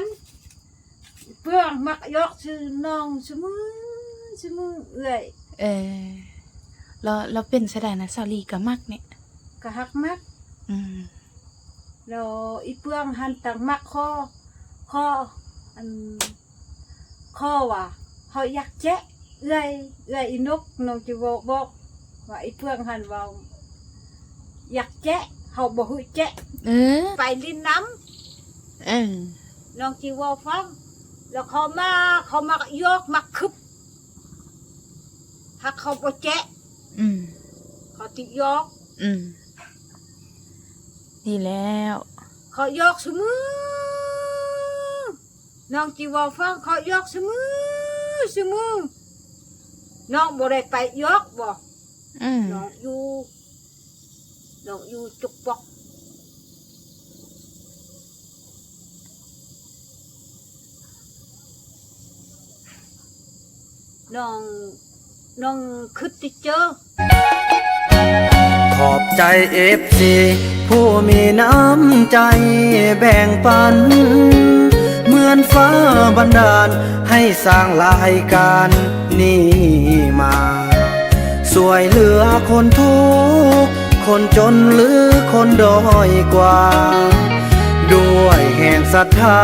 นเพื่องมักยอกชื่อน้องชื่อมือเอื้อยเราเป็นสดานะสาลีกับมักเนี่ยกะฮักมักแล้วอีเพื่องหันต่างมักข้อว่าเขาอยากแจ๊ะเอื้อยอีนกน้องจะบอกว่าอีเพื่องหันว่าอยากแจ๊ะเขาบอกให้แจ๊ะไปลิ้นน้ำน้องจีวอฟังแล้วเขามายกมาคึบถ้าเขาบ่แจ๊ะเขาติยกดีแล้วเขายกเสมอน้องจีวอฟังเขายกเสมอน้องบ่ได้ไปยกบ่น้องอยู่จุกปอกน้องคิดที่เจอขอบใจFCผู้มีน้ำใจแบ่งปันเหมือนฟ้าบันดาลให้สร้างรายการนี้มาสวยเหลือคนทุกข์คนจนหรือคนด้อยกว่าด้วยแห่งศรัทธา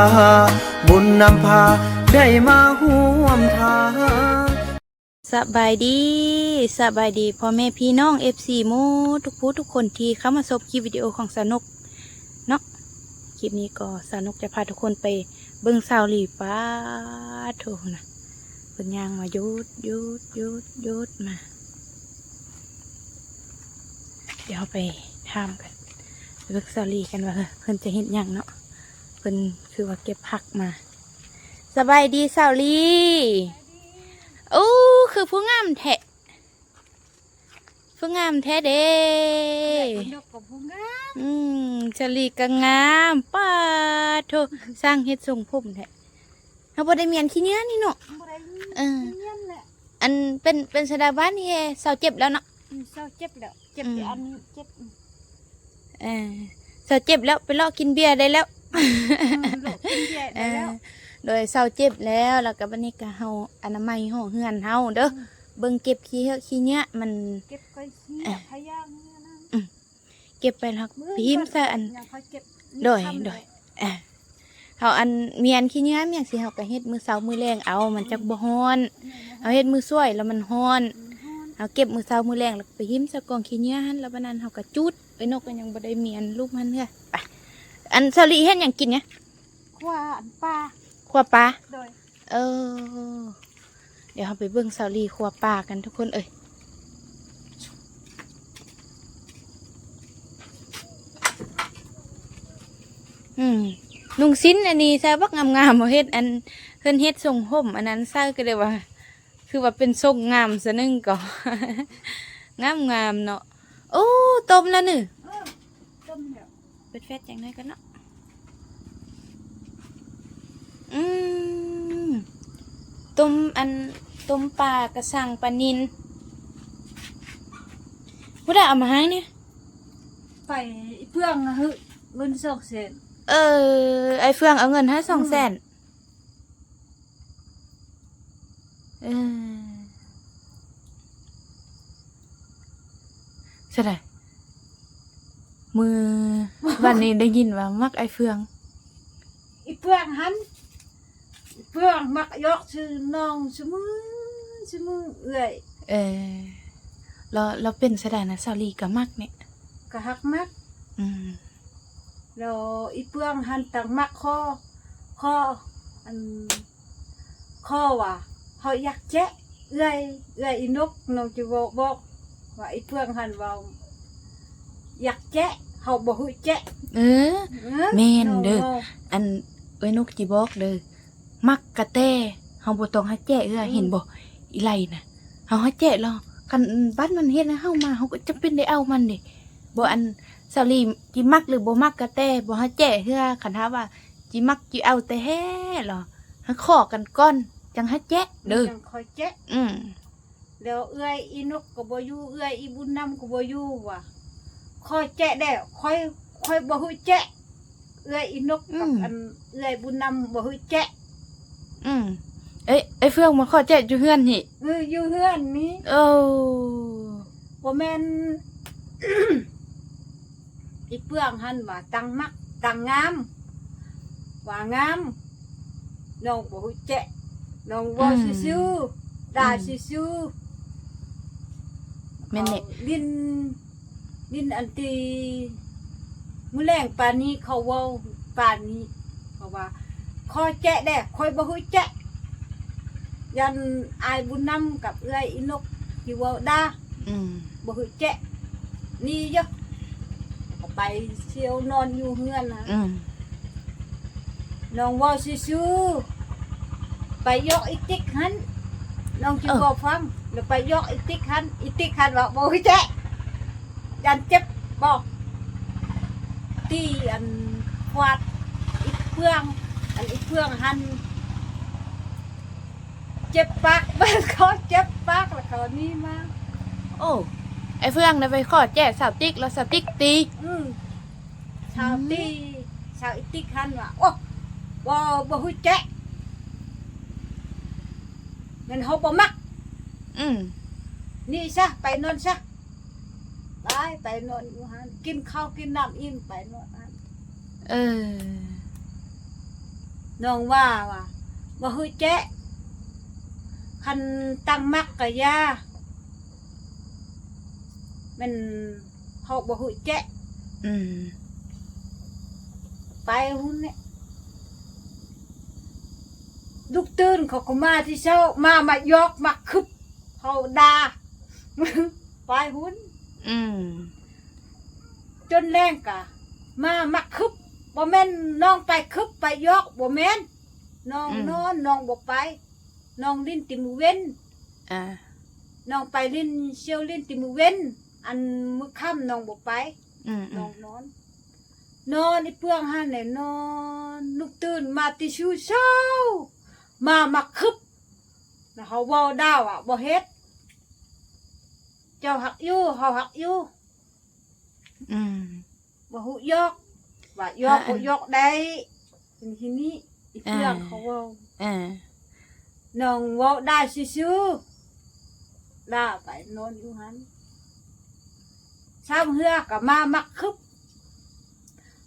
บุญนำพาได้มาร่วมทางสบายดีพ่อแม่พี่น้อง FC โมทุกผู้ทุกคนที่เข้ามาชมคลิปวิดีโอของสนุกเนาะคลิปนี้ก็สนุกจะพาทุกคนไปเบิ่งสาวหลีป้าโถนะเป็นยางมายุดมาเดี๋ยวไปทำกันเบิ่งสาวหลีกันว่าเพิ่นจะเห็นยังเนาะเพิ่นคือว่าเก็บผักมาสบายดีสาวหลีโอ้คือผู้งามแท้เด้ชลีก็งามป้าโถสร้างเฮ็ดทรงผมแท้เขาบ่ได้เมียนขี้เนื้อนี่เนาะอันเป็นสดาบ้านนี่เศร้าเจ็บแล้วเนาะเศร้าเจ็บแล้วเจ็บที่อันเจ็บเศร้าเจ็บแล้วไปเลาะกินเบียร์ได้แล้วโดยเศร้าเจ็บแล้วก็บัดนี้ก็เฮาอนามัยห้องเฮือนเฮาเด้อเบิ่งเก็บขี้เนี้ยมันเก็บก้อยขี้พยางเนี่ยนะเก็บไปแล้วพิมพ์ซะอันโดยเฮาอันเมียนขี้เนี้ยเมียนสิเฮาก็เฮ็ดมื้อเช้ามื้อแลงเอามันจักบ่ฮ้อนเอาเฮ็ดมื้อช่วยแล้วมันฮ้อนเฮาเก็บมื้อเช้ามื้อแลงแล้วไปหิมซะกองขี้เนี้ยหั่นแล้วบัดนั้นเฮาก็จุดไอ้นกก็ยังบ่ได้เมียนลูกมันเด้อไปอันสลีเฮ็ดหยังกินเนี่ยขัวปลาเดี๋ยวเราไปเบิ่งสาวลีขัวปลากันทุกคนนุ่งสิ้นอันนี้ใส่บักงามๆเฮ็ดอันเพิ่นเฮ็ดทรงห่มอันนั้นใส่ก็เลยว่าคือว่าเป็นทรงงามซะนึงก่อน งามเนาะโอ้ต้มแล้วนึต้มแล้วเปิดแฟตจังได๋กันเนาะต้มปลากระสังปลานิลผู้ใดเอามาให้เนี่ยไปเพื่องเงิน200,000ไอเฟืองเอาเงินให้200,000ใช่ไหมมือวันนี้ได้ยินว่ามักไอเฟืองหันเพื่องมักยอกชื่อน้องชื่อมือเอื้อยเราเป็นสดานะสาลีกับมักเนี่ยกะฮักมักแล้วอีเพื่องหันต่างมักข้อว่าเขาอยากแจ๊ะเอื้อยอีนกน้องจะบอกว่าอีเพื่องหันว่าอยากแจ๊ะเขาบอกให้แจ๊ะแม่นเด้ออันไอ้นกจีบอกเด้อมักกะแตเฮาบ่ต้องหาแจ้เห็นบ่อีไลน่ะเฮาหาแจ้แล้วคันบ้านมันเฮ็ดให้เฮามาเฮาก็จำเป็นได้เอามันเด้บ่อันสาลีจิมักหรือบ่มักกะแตบ่หาแจ้คันถามว่าจิมักจิเอาแต่แฮ่เหรอหาขอกันก่อนจังหาแจ้เด้อจังค่อยแจ้แล้วเอื้อยอีนกก็บ่อยู่เอื้อยอีบุญนำก็บ่อยู่ว่ะค่อยแจ้ได้ค่อยบ่ฮู้แจ้ เอื้อยอีนกกับอันเอื้อยบุญนำบ่ฮู้แจ๊ะ ไอ้เฟื่องมาขอแจ๊อยู่เฮือนนี่ อยู่เฮือนนี้ โอ้ บ่แม่น อีเปื้องหั่นว่าตังมักตังงามว่างามน้องบ่ฮู้แจ๊ะน้องเว้าซื่อๆด่าซื่อๆ แม่นนี่ ลิ้นอันตีมื้อแรงปานนี้เขาเว้าปานนี้เพราะว่าขอแจ๊ะแด้ค่อยบ่ฮู้แจ๊ะยันอายบุญนำกับเอื้อยอีนกที่เว้าด่าบ่ฮู้แจ๊ะนี่เยอะเอาไปเที่ยวนอนอยู่เฮือนนะน้องเว้าซื่อๆไปยกอีติ๊กหันน้องจิบ่ฟังแล้วไปยกอีติ๊กหันว่าบ่ฮู้แจ๊ะยันเจ็บบอกที่อันควาดอีกเพื่องหันเจ็บปากบ้านเขาเจ็บปากแล้วเขานี่มา โอ้ไอ้เฟื่องได้ไปขอแจ๊สาวติ๊กแล้วสาวติ๊กตี ชาวอีติ๊กหันว่าโอ้บ่ฮู้แจ๊ะมันเฮาบ่มักนี่ซะไปนอนซะไปนอนอยู่หันกินข้าวกินน้ำอิ่มไปนอนหันน้องว่าบ่ฮู้แจ๊ะคันตั้งมักกะยามันเฮาบ่ฮู้แจ๊ะไปหุ่นเนี่ยลูกตื่นเขาก็มาที่เช้ามายอกมาคึบเฮาด่า ไปหุ่นจนแรงกะมาคึบบ่แม่นน้องไปคึบไปยอกบ่แม่นน้องนอนน้องบ่ไปน้องลิ้นติมือเว้นน้องไปลิ้นเชียวลิ้นติมือเว้นอันมื้อค่ำน้องบ่ไปน้องนอนอีเปื้องหันเนี่ยนอนลูกตื่นมาติชูเช้ามาคึบแล้วเขาเว้าดาวบ่เฮ็ดเจ้าหักอยู่เฮาหักอยู่บ่ฮู้ยอกว่ายอกบ่ยอกได้ทีนี้อีเพื่อนเขาเว้าน้องเว้าได้ซื่อๆด่าไปนอนอยู่หันซ้ำเฮือก็มามักคึบ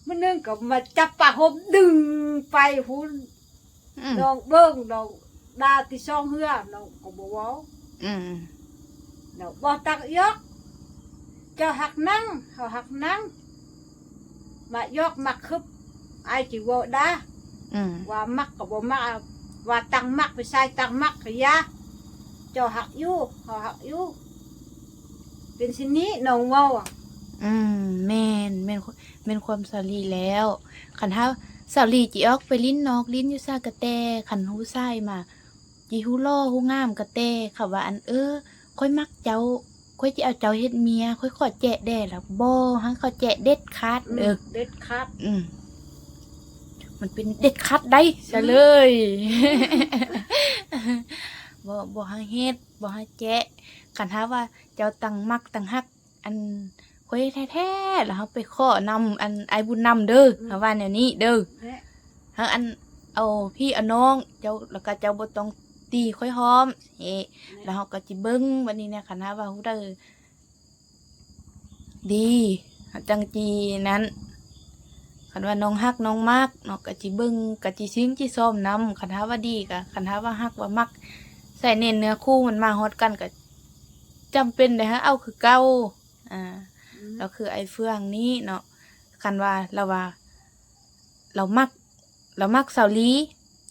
มันนึงก็มาจับปากหมดึงไปหุ่นน้องเบิ่งน้องด่าที่ช่องเฮือน้องก็บ่เว้าน้องบ่ตักยอกเจ้าหักนั่งเขาหักนั่งมายอกมักคึบไอ้จิเว้าด่าว่ามักก็บ่มักว่าตั้งมักไปใส่ตั้งมักก็ยาเจ้าหักอยู่เขาหักอยู่เป็นสินี้น้องเว้าแม่นความสาลีแล้วคันถ้าสาลีจิออกไปลิ้นนอกลิ้นอยู่ซ่ากะแตคันฮู้ซ้ายมาจิฮู้ล่อฮู้งามกะแตค่ะว่าอันค่อยมักเจ้าค่อยสิเอาเจ้าเฮ็ดเมียค่อยขอแจะแด่ล่ะบ่หังขอแจะเด็ดขาดเด็ดขาดมันเป็นเด็ดขาดได้ซะเลย บ่หังเฮ็ดบ่หังแจะคันถ้าว่าเจ้าตั้งมักตั้งฮักอันค่อยแท้ๆแล้วเฮาไปขอนำอันไอ้บุญนำเด้อเฮาว่าแนวนี้เด้อเฮาอันเอาพี่เอาน้องเจ้าแล้วก็เจ้าบ่ต้องตีค่อยหอมแล้วเฮาก็สิเบิ่งวันนี้เนี่ยคันถ้าว่าฮู้เด้อดีจังจีนั้นคันว่าน้องฮักน้องมักเนาะก็สิเบิ่งก็สิซึ้งสิซ้อมนำคันถ้าว่าดีก็คันถ้าว่าฮักว่ามักใส่เน้นเนื้อคู่มันมาฮอดกันก็จำเป็นได้ฮะเอาคือเก่าเราคือไอ้เฟืองนี้เนาะคันว่าเรามักสาวลี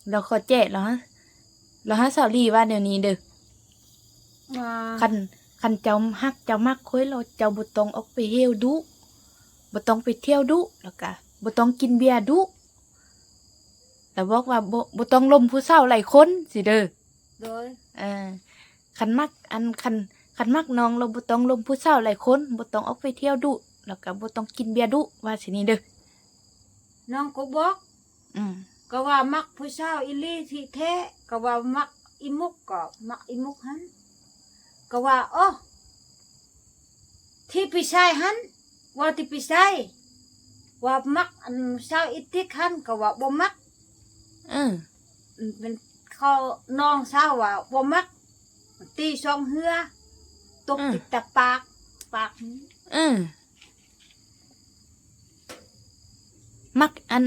เราขอแจ้เราฮะสาวลีว่าเดี๋ยวนี้เด้อคันเจ้าฮักเจ้ามักค่อยเราเจ้าบ่ต้องออกไปเที่ยวดุบ่ต้องไปเที่ยวดุแล้วก็บ่ต้องกินเบียร์ดุแต่บอกว่าบ่ต้องลมผู้สาวหลายคนสิเด้อโดยคันมักคันมักน้องเราบ่ต้องลมผู้สาวหลายคนบ่ต้องออกไปเที่ยวดุแล้วก็บ่ต้องกินเบียร์ดุว่าสินี่เด้อน้องก็บอกก็ว่ามักผู้สาวอีหลีที่แท้ก็ว่ามักอีมุกก็มักอีมุกหันก็ว่าที่พี่ชายหันว่าที่พี่ชาย ว่ามักอันชาวอิติคันก็ว่าบ่มัก เป็นเขาน้องสาวว่าบ่มักตีช่องเหือตกติดแต่ปากมักอัน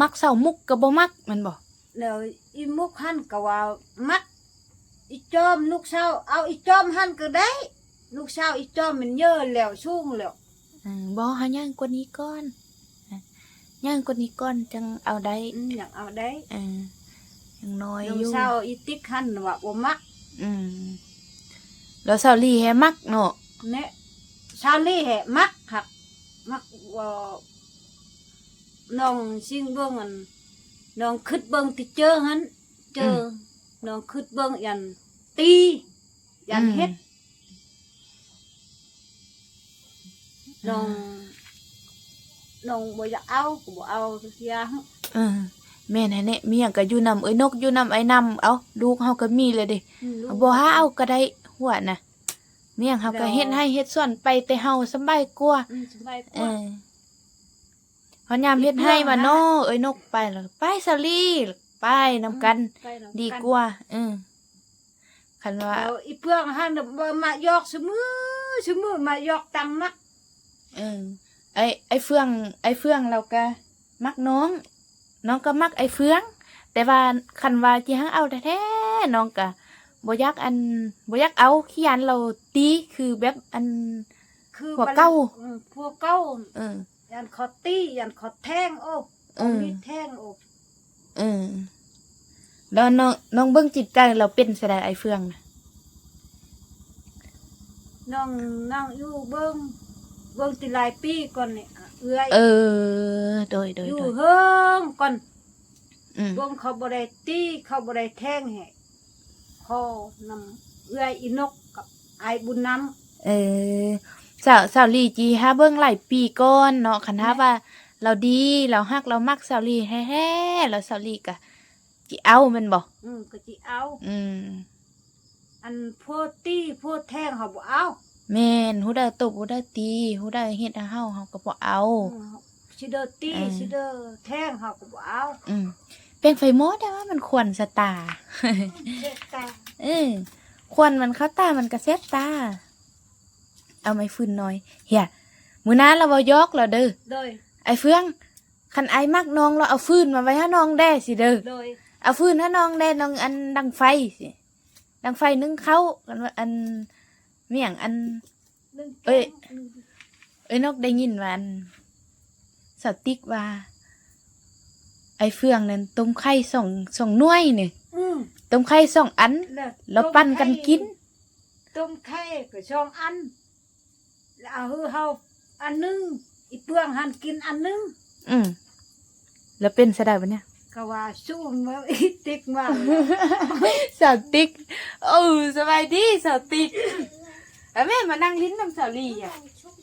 มักเสามุกก็บ่มักมันบ่ แล้วอีมุกหันก็ว่ามักอีจอมลูกสาวเอาอีจอมหันก็ได้ลูกสาวอีจอมมันเยอะแล้วสูงแล้ว บ่หาย่างกว่านี้ก่อนย่างกว่านี้ก่อนจังเอาได้ อยากเอาได้ยังน้อย ลู อก ยู่ สาวอีติ๊กหันว่าบ่มัก แล้วสาวลีแฮมักเนาะ เนี่ยชาวลี่แหมักหักมักว่าน้องซิงเบิ่งอันน้องคิดเบิ่งที่เจอหันเจอน้องคิดเบิ่งยันตียันเฮ็ดน้องบ่อยากเอาก็บ่เอาทุกอย่าง แม่นแน่ๆมีหยังก็อยู่นำเอ้ยนกอยู่นำไอ้นำเอาลูกเฮาก็มีเลยเด้บ่หาเอาก็ได้หัวน่ะมีหยังเฮาก็เฮ็ดให้เฮ็ดส่วนไปแต่เฮาสบายกว่า สบายกว่า พอยามเฮ็ดให้มาเนาะเอ้ยนกไปแล้วไปสาลีไปนำกันดีกว่าคันว่า แล้วอีเพื่อนหันมายอกเสมอมายอกตังนักไอ้เฟืองเราก็มักน้องก็มักไอ้เฟืองแต่ว่าคันว่าที่หังเอาแท้ๆน้องก็บ่อยากเอาขี้ยันเราตีคือแบบอันคือพวกเก่ายันขอตียันขอแทงโอ้มีแทงโอ้แล้วน้องเบิ่งจิตใจเราเป็นแสดงไอ้เฟืองนะน้องอยู่เบิ่งติหลายปีก่อนนี่เอื้อยโดยอยู่เฮิงก่อนเบิ่งเขาบ่ได้ตีเขาบ่ได้แทงให้พอนำเอื้อยอีนกกับไอ้บุญนำสาวลีจีฮะเบิ่งหลายปีก่อนเนาะคันฮะว่าเราดีเราฮักเรามักสาวลีแท้ๆแล้วสาวลีก็จิเอาแม่นบ่ก็จิเอาอันพวกตีพวกแทงเขาบ่เอาแม่นฮู้ได้ตบฮู้ได้ตีฮู้ได้เฮ็ดให้เฮาก็บ่เอาสิเด้อตีสิเด้อแทงเขาก็บ่เอาเป็นไฟมอดได้ว่ามันควรสตาควรมันเข้าตามันก็เซ็ตตาเอาไม้ฟืนน้อยเฮียมื้อนั้นเราบ่ยอกแล้วเด้อไอ้เฟืองคันไอ้มักน้องเราเอาฟืนมาไว้ให้น้องแด้สิเด้อเอาฟืนให้น้องแด้น้องอันดังไฟสิดังไฟนึ่งข้าวกันว่าอันเมี่ยงอันเอ้ยนกได้ยินว่าอันสติ๊กว่าไอ้เฟืองนั่นต้มไข่สองหน่วยนี่ต้มไข่2 อันแล้วปั่นกันกินต้มไข่ก็2 อันแล้วเอาเฮาอันนึงอีเปื้องหันกินอันนึงแล้วเป็นซะได้บ่เนี่ยก็ว่าสู้มาอีติ๊กมาสาวติ๊กสบายดีสาวติ๊กแม่มานั่งลิ้นน้ำสาวลีอ่ะซุบ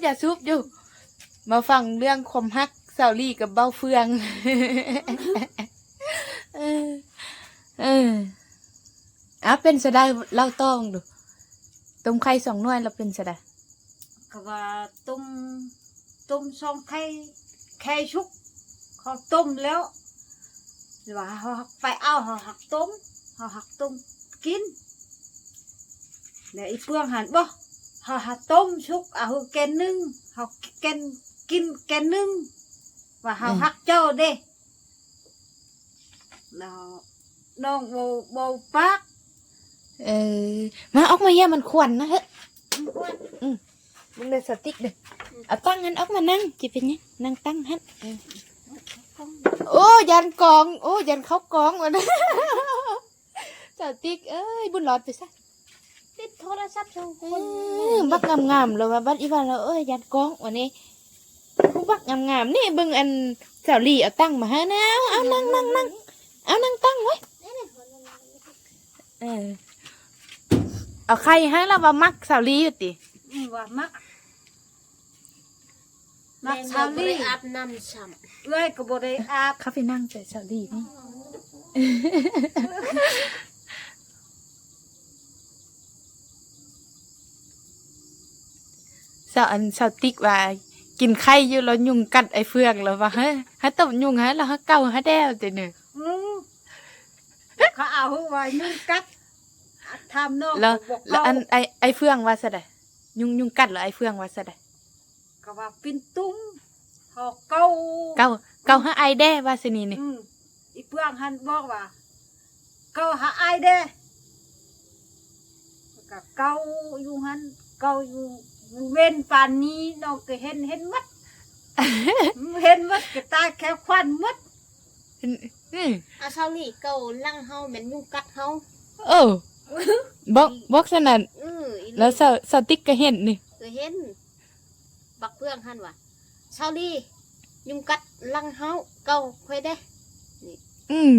อย่าซุบอยู่มาฟังเรื่องความฮักสาวลีกับเบ้าเฟืองเป็นซะได้เล่าต้องดูต้มไข่2 หน่วยแล้วเป็นซะได้ก็ว่าต้ม2 ไข่ชุกเขาต้มแล้วว่าเขาไปเอาเขาหักต้มกินแล้วอีเปื้องหันบ่เขาหักต้มชุกเอาแกนนึงเขากินแกนนึงว่าเขาหักเจ้าเด้แล้วน้องโบปากมาออกมาเฮียมันควันนะเฮ้ยมึงเลยสติ๊กเด้อเอาตั้งงั้นออกมานั่งจะเป็นไงนั่งตั้งฮั่นโอ้ยันกองยันเขากองวะนะสติ๊กบุญหลอดไปซะติดโทรศัพท์2 คนบักงามๆเลยว่าบัดอีวันเรายันกองวันนี้บักงามๆนี่เบิ่งอันสาวลีเอาตั้งมาให้นะเอานั่งเอานั่งตั้งไว้เอาใครให้เราว่ามักสาวลีอยู่ติว่ามักสาวลีอาบน้ำซ้ำเลยก็บ่ได้อาบเขาไปนั่งแต่สาวลีนี่สาวติ๊กว่า กินไข่อยู่แล้วยุงกัดไอ้เฟืองแล้วว่าเฮ้ยหาตบยุงหาแล้วหาเก่าหาแด้วติเนี่ย เขาเอาไว้นึ่งกัดทำนอก แล้ว บอก แล้ว เขา อันไอ้เฟืองว่าซะได้ยุงกัดเหรอไอ้เฟืองว่าซะได้ ก็ว่าปิ้นตุ้มหอกเก้า เก่าหาไอแด้ว่าซะนี่ อีเพื่อนหันบอกว่าเก้าหาไอเด้ก็เก้าอยู่หันเก้าอยู่เว้นปานนี้น้องก็เห็นมัด เห็นมัดก็ตายแค่ควันมัด อาเช้านี่เก่าลังเฮาแม่นยุงกัดเฮา เออบอกซะนั่น อี แล้วสติ๊กก็เห็นนี่ เคยเห็นบักเพื่องหั่นว่าเช้านี่ยุงกัดลังเฮาเก่าค่อยเด้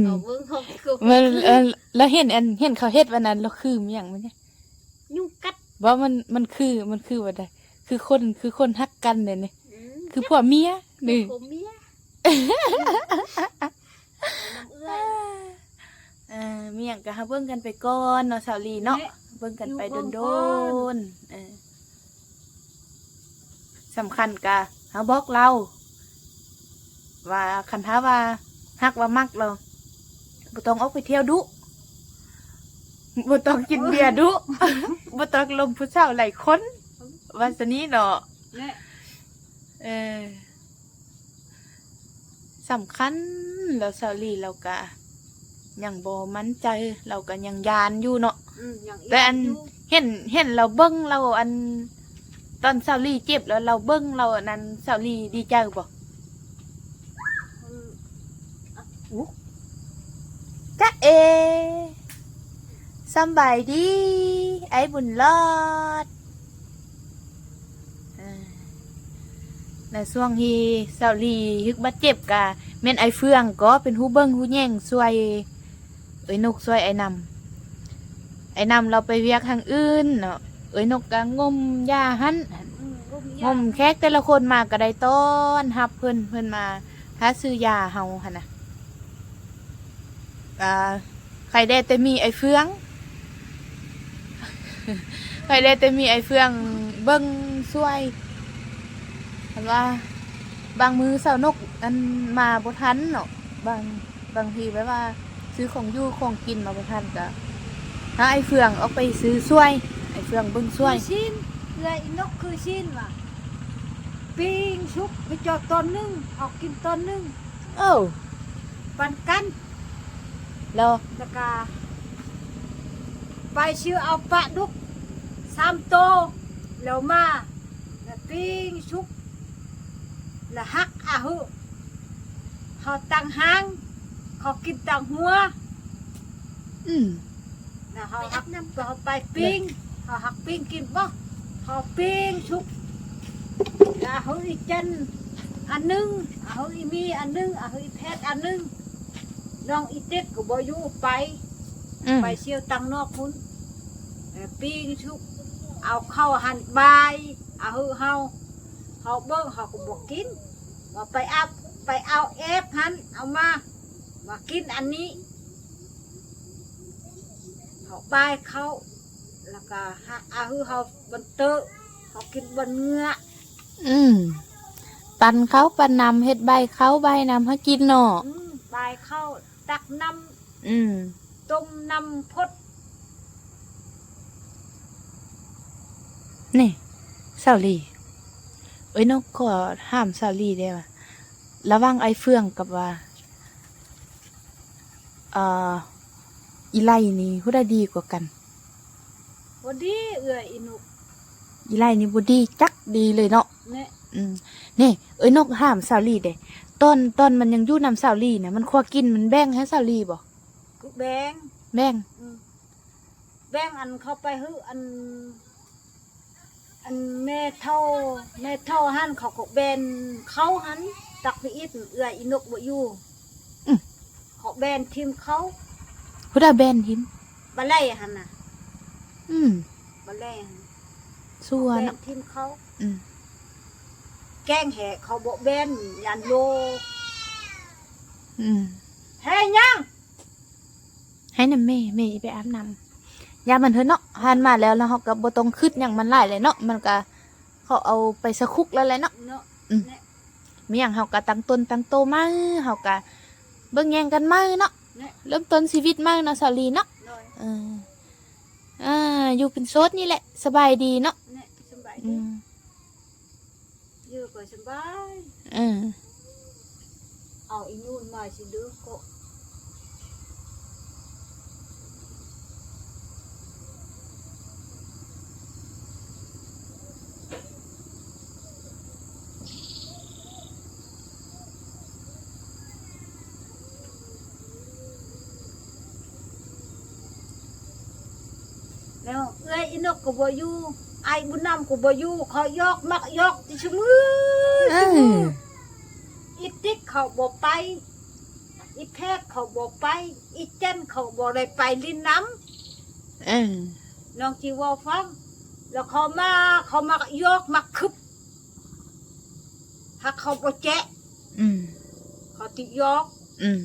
เอาเบิ่งเฮาก็ มันแล้วเห็นเขาเฮ็ดวันนั้นแล้วคือมันหยังมันเนี่ย ยุงกัด ว่ามันคือว่าได้คือคนฮักกันเนี่ยนี่คือผัวเมียนี่ ผมเมียน้ำเอื้อย มีหยังก็หาเบิ่งกันไปก่อนเนาะสาวลีเนาะเบิ่งกันไปโดนสำคัญก็หาบอกเราว่าคันท้าว่าฮักว่ามักเราบ่ต้องออกไปเที่ยวดุบ่ต้องกินเบียร์ดุ บ่ต้องลมผู้สาวหลายคนว่าซะนี้เนาะ เนี่ย สำคัญแล้วสาวลีเราก็ยังบ่มั่นใจเราก็ยังยานอยู่เนาะ อย่าง แต่อันเห็นเราเบิ่งเราอันตอนสาวลีเจ็บแล้วเราเบิ่งเราอันนั้นสาวลีดีใจบ่จ๊ะเอสำบายดีไอ้บุญรอดในช่วงที่สาวลีฮึกบาดเจ็บกะแม่นไอ้เฟืองก็เป็นฮู้เบิ่งฮู้แย่งช่วยเอ้ยนกช่วยไอ้นำเราไปเวียกทางอื่นเนาะเอ้ยนกก็งมหญ้าหั่นงมแขกแต่ละคนมาก็ได้ต้อนรับเพิ่นมาหาซื้อยาเฮาหั่นน่ะใครได้แต่มีไอ้เฟือง ใครได้แต่มีไอ้เฟืองเบิ่งช่วยเห็นว่าบางมือสาวนกอันมาบ่ทันเนาะบางทีแบบว่าซื้อของอยู่ของกินมาบ่ทันก็หาไอ้เฟืองออกไปซื้อช่วยไอ้เฟืองเบิ่งช่วย ชิ้นเลยนกคือชิ้นว่ะปิ้งชุบไปจอดตอนนึงออกกินตอนนึง เอ้า ปันกัน แล้ว แล้วก็ไปชื่อเอาปลาดุก3โตแล้วมาแล้วปิ้งชุบแล้วหักอาหุเขาตั้งหางเขากินตั้งหัว นะเขาหักน้ำเขาไปปิ้งเขาหักปิ้งกินบ่เขาปิ้งชุบเขาอีจันอันนึงเขาอีมีอันนึงเขาอีแพทย์อันนึงน้องอีเต็กก็บ่อยู่ไปเชี่ยวตังนอกคุณปิ้งชุบเอาเข้าหั่นใบเอาเขาเบิ่งเขาก็บ่กินว่าไปเอาเอฟหั่นเอามากินอันนี้เขาบายเขาแล้วก็หักอาหือเขาบนเตอเขากินบนเนื้อ ปันเขาปันนำเฮ็ดใบเขาใบนำให้กินเนาะ บายเขาตักน้ำต้มน้ำพด นี่สาวลีเอ้ยนกขอห้ามสาวลีได้ป่ะระวังไอ้เฟืองกับว่าอีไลนี่ผู้ใดดีกว่ากัน วันดีเอื้ออินุก อีไลนี่บ่ดีจักดีเลยเนาะ เนี่ย นี่เอ้ยนกห้ามสาวลีเด้ต้นมันยังอยู่นำสาวลีน่ะมันควกินมันแบ่งให้สาวลีบ่ กูแบง แบ่ง แบงอันเขาไปหื้ออันแม่เท่าหันเขาก็แบนเขาหันตักไปอีกเอื้ออินุกบ่อยู่เขาแบนทีมเขา ผู้ใดแบ่นหิม บะไล่หันน่ะ บะไล่หัน ส่ว แบ น นทีมเขา Ừ. แกงแห่เขาบอกแบนยันโล แห่ยัง ให้นำแม่ไปอาบน้ำยามันเถอะเนาะหันมาแล้วเขาก็บ่ต้องคิดหยังมันหลายเลยเนาะมันก็เขาเอาไปสะคุกแล้วแหละเนาะ เนาะ เนี่ย มีหยังเฮาก็ตั้งต้นตั้งโตมาเฮาก็เบิ่งแย่งกันมาเนาะ เนี่ย เริ่มต้นชีวิตมาเนาะสาลีเนาะ โดย เอออยู่เป็นโสดนี่แหละสบายดีเนาะ เนี่ยสบาย อื ดี ม อยู่ก็สบาย เออ เอาอีนู่นมาสิดูก็ แล้วเอ้ยอีนกก็บ่อยู่ไอ้บุญนำก็บ่อยู่เขายอกมักยอกที่ชะมือ เอ ชะมือ อ อีติ๊กเขาบ่ไปอีแพทย์เขาบ่ไปอีเจนเขาบ่ได้ไปลิ้นน้ เออ ำน้องจีวอฟังแล้วเขามายอกมาคึบถ้าเขาบ่แจ๊ะ อืม เขาติยอก อืม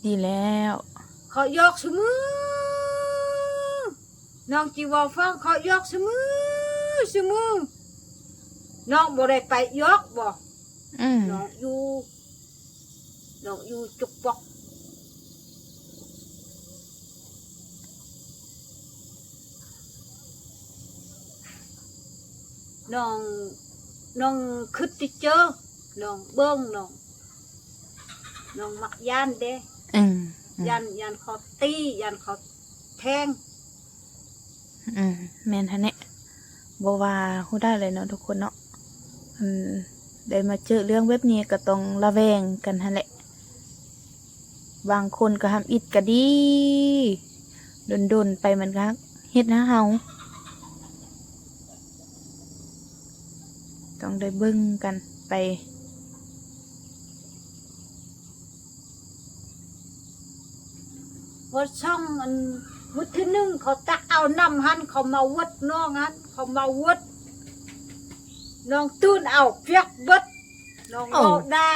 ดีแล้ว เขายอกชะมือน้องจีวอฟังเขายอกชะมือน้องบ่ได้ไปยอกบ่ อืม น้องอยู่จุกปอกน้องคึดติเจอน้องเบิ้งน้องมักย่านเด้ อืม ย่านเขาตีย่านเขาแทง อืมแม่นฮะเนี่ยบ่ว่าฮู้ได้เลยเนาะทุกคนเนาะได้มาเจอเรื่องแบบนี้ก็ต้องระแวงกันหั่นแหละบางคนก็ทำอิดก็ดีดนๆไปมันก็เฮ็ดนะเฮาต้องได้เบิ่งกันไป วัดช่องอันมุดที่หนึ่งเขาตักเอาน้ำหันเขามาวัดน้องหันเขามาวัดน้องตื่นเอาเพียกเบิดน้อง เอ้า เบาดา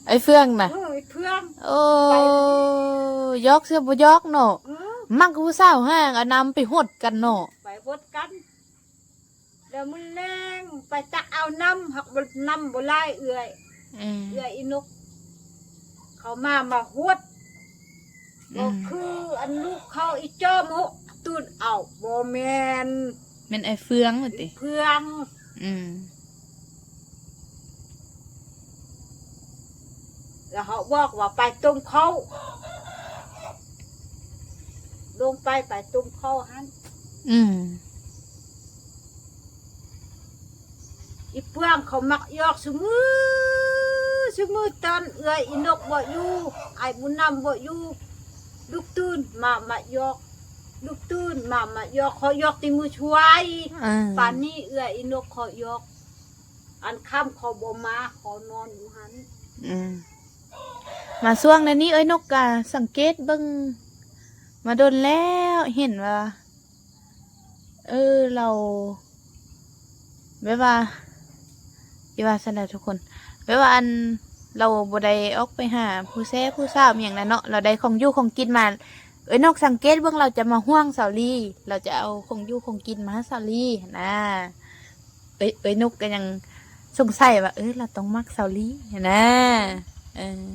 ไอ้เฟืองน่ะ เฮ้ยเพื่อน โอ้ยอกเสื้อบ่ยอกเนาะ เออ มักผู้สาวห้างเอานำไปหดกันเนาะ ไปวัดกันแล้วมันแรงไปตักเอาน้ำหักบนน้ำบ่ไล่เอื่อย อืม เอื่อยอีนกเขามาหวด อื ก็ ม คืออันลูกเขาอีจอมหตื่นเอาบ่แมน แม่นไอ้เฟืองว่าติ เพื่อง อืม แล้วเขาบอกว่าไปต้มเขาลงไปต้มเขาหัน อืม อีเพื่องเขามักยอกสมือตอนเอื้อยอีนกบ่อยู่ไอ้บุญนำบ่อยู่ลูกตื่นมายอกลูกตื่นมายอกเขายอกตีมือช่วย อ่า ป่านนี้เอื้อยอีนกเขายอก อันค่ำเขาบ่มาเขานอนอยู่หัน อืมมาช่วงนั้นนี้เอ้ยนกกะสังเกตเบิ่งมาโดนแล้วเห็นว่า เราแบบว่าอีว่าซั่นแหละทุกคนแบบว่าอันเราบ่ได้ออกไปหาผู้แซ่ผู้สาวอหย่างนั้นเนาะเราได้ของอยู่ของกินมา เอ้ยนกสังเกตเบิ่งเราจะมาห่วงสาวลีเราจะเอาของอยู่ของกินมาให้สาวลีนะเอ้ยนกก็ยังสงสัยว่าเราต้องมักสาวลีนะเออ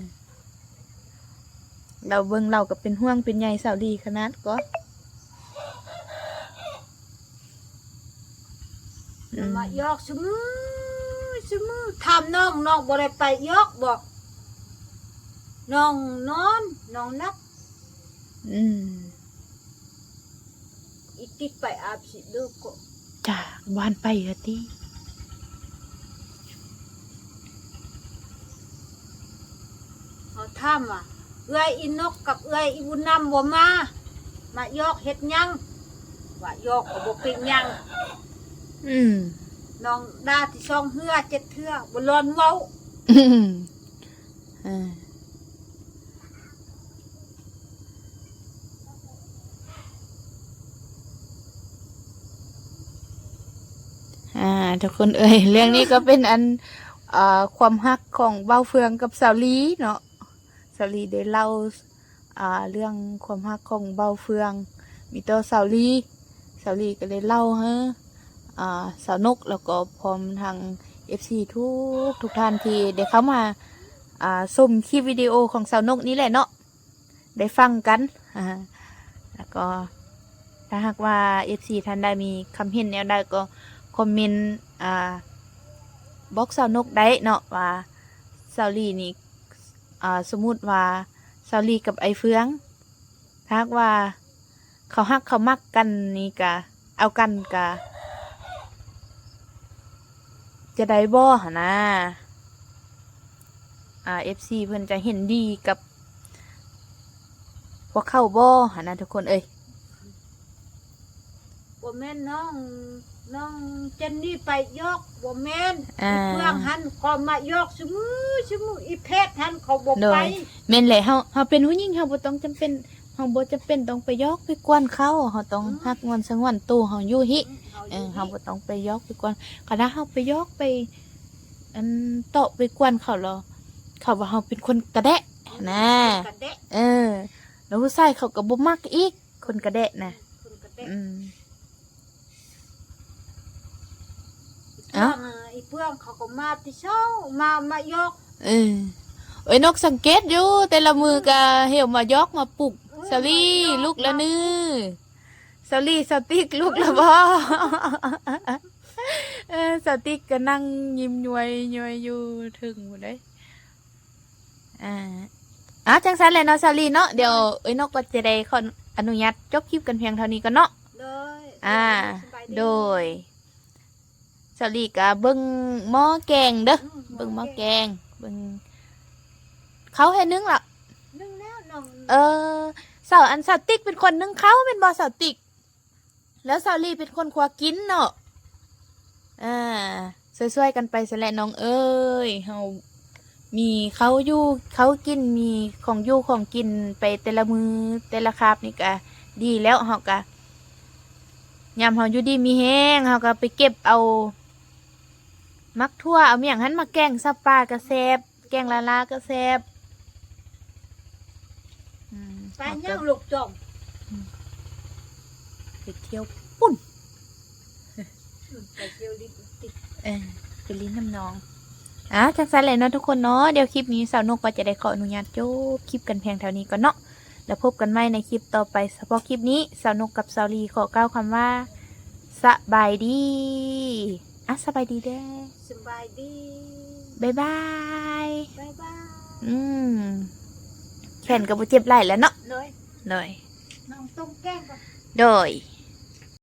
เราเบิ่งเราก็เป็นห่วงเป็นใยสาวลีขนาดก็อืม มายอกสมือทำน้องบ่ได้ไปยอกบอกน้องนอนน้องนับ อืม อีติ๊กไปอาบสิเด้อก็ จากบ้านไปเหรอติ เขาถามว่าเอื้อยอีนกกับเอื้อยอีบุญนำบ่มายอกเฮ็ดหยังว่ายอกก็บ่เป็นหยัง อืม น้องดาที่ช่องเฮือ7เทื่อบ่ร้อนเว้า อืมทุกคนเรื่องนี้ก็เป็นอันความฮักของเบ้าเฟืองกับสาวลีเนาะสาวลีได้เล่าเรื่องความฮักของเบ้าเฟือง มีตัวสาวลีก็เลยเล่าให้สาวนกแล้วก็พร้อมทาง FC ทุกท่านที่ได้เข้ามาชมคลิปวิดีโอของสาวนกนี้แหละเนาะได้ฟังกันแล้วก็ถ้าหากว่า FC ท่านได้มีคำเห็นแนวใดก็คอมเมนต์บอกสาวนกได้เนาะว่าสาวลีนี่สมมุติว่าสาวลีกับไอเฟืองถ้าหากว่าเขาฮักเขามักกันนี่กะเอากันกะจะได้บ่หนนะFC เพิ่นจะเห็นดีกับพวกเข้าบ่หนนะทุกคนเอ้ย บ่แม่นน้องเจนนี่ไปยกบ่แม่น เพื่อนหันก็มายกซุมืออีเพชรหันเขาบ่ไป แม่นแหละเฮาเป็นผู้หญิงเฮาบ่ต้องจำเป็นเฮาบ่จำเป็นต้องไปยอกไปกวนเขาเฮาต้องฮักงอนสงวนตู้เฮาอยู่หิเฮาบ่ต้องไปยอกไปกวนคันถ้าเฮาไปยอกไปเตาะไปกวนเขาแล้วเขาว่าเฮาเป็นคนกระแดะนะแล้วผู้ชายเขาก็บ่มักอีกคนกระแดะนะอีเพื่อนเขาก็มาที่เช้ามายก เอ้ยนกสังเกตอยู่แต่ละมือกะเหี่ยวมายอกมาปลุกสลีลูกละนื้อสลีสติ๊กลูกละบ่สติ๊กก็นั่งยิ้มย้อยอยู่ถึงหมดเลยจังสันเลยเนาะสลีเนาะเดี๋ยวเอ้ยนกก็จะได้ขออนุญาตจบคลิปกันเพียงเท่านี้ก็เนาะโดยสลีกะเบิ่งหม้อแกงเด้อเบิ่งหม้อแกงเบิ่งเขาให้นึ่งล่ะนึ่งแล้วน้องสาวสาวติ๊กเป็นคนนึ่งเขาเป็นบอสาวติ๊กแล้วสาวลีเป็นคนครัวกินเนาะช่วยกันไปสแลน้องเอ้ยเฮามีเขาอยู่เขากินมีของอยู่ของกินไปแต่ละมือแต่ละคาบนี่กะดีแล้วเฮากะยามเฮาอยู่ดีมีแห้งเฮาก็ไปเก็บเอามักทั่วเอาเมี่ยงหันมาแกงซับปลากระแซบแกงลากระแซบไปย่างลูกจอมไปเที่ยวปุ่นไปเที่ยวลิ้นติดไปลิ้นน้ำนองจังสันเลยเนาะทุกคนเนาะเดี๋ยวคลิปนี้สาวนกก็จะได้ขออนุญาตจบคลิปกันเพียงเท่านี้ก่อนเนาะแล้วพบกันใหม่ในคลิปต่อไปเฉพาะคลิปนี้สาวนกกับสาวลีขอกล่าวคำว่าสบายดีสบายดีเด้สบายดี บ๊ายบาย แขนกับบุเจ็บไหล่แล้วเนาะเลยน้องต้มแก้งก่อนโดย